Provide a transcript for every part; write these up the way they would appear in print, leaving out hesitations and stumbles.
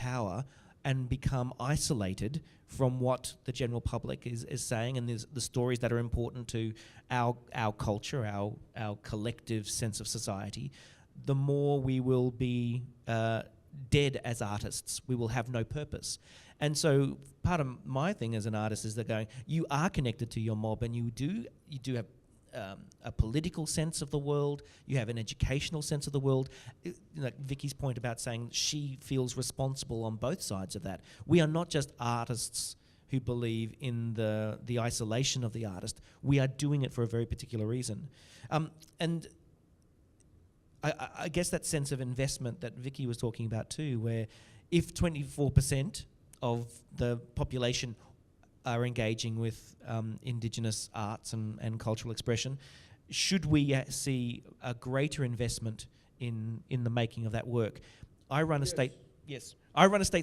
power and become isolated from what the general public is saying, and the stories that are important to our culture, our collective sense of society, the more we will be dead as artists. We will have no purpose. And so part of my thing as an artist is that going, you are connected to your mob, and you do have a political sense of the world, you have an educational sense of the world. Like Vicky's point about saying she feels responsible on both sides of that. We are not just artists who believe in the isolation of the artist. We are doing it for a very particular reason. And I guess that sense of investment that Vicky was talking about too, where if 24% of the population are engaging with Indigenous arts and cultural expression, should we see a greater investment in the making of that work? I run a state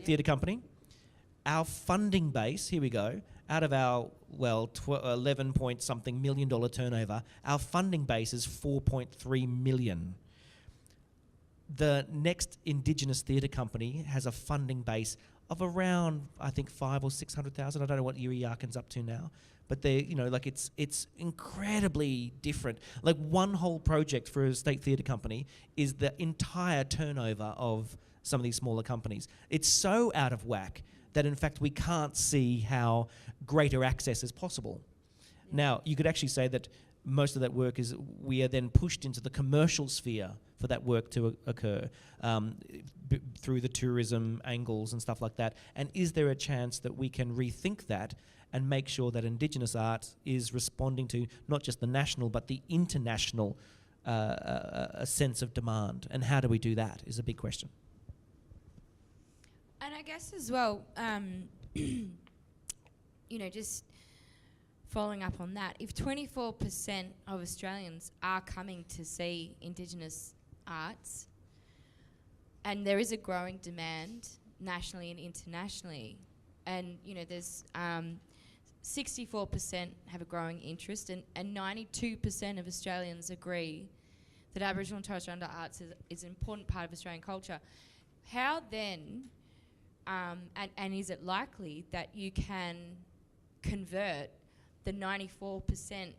theatre company. Our funding base, here we go, out of our 11 point something $1 million turnover, our funding base is 4.3 million. The next Indigenous theatre company has a funding base of around, I think, 500,000 or 600,000. I don't know what Yuri Yarkin's up to now, but they, it's incredibly different. Like one whole project for a state theatre company is the entire turnover of some of these smaller companies. It's so out of whack that in fact we can't see how greater access is possible. Yeah. Now, you could actually say that most of that work is, we are then pushed into the commercial sphere for that work to occur through the tourism angles and stuff like that. And is there a chance that we can rethink that and make sure that Indigenous art is responding to not just the national but the international a sense of demand? And how do we do that is a big question. And I guess as well, just following up on that, if 24% of Australians are coming to see Indigenous arts, and there is a growing demand nationally and internationally, and there's 64% have a growing interest, and 92% of Australians agree that Aboriginal and Torres Strait Islander arts is an important part of Australian culture. How then, and is it likely that you can convert the 94%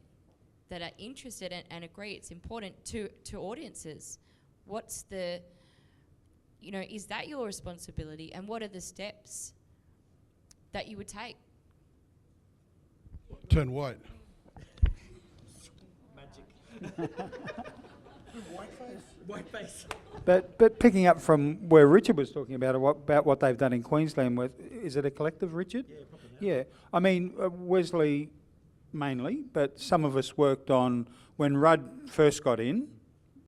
that are interested and agree it's important to audiences? What's the, is that your responsibility, and what are the steps that you would take? Turn white. Magic. White face. But picking up from where Richard was talking about what they've done in Queensland, is it a collective, Richard? Yeah, probably. Yeah. I mean, Wesley mainly, but some of us worked on, when Rudd first got in,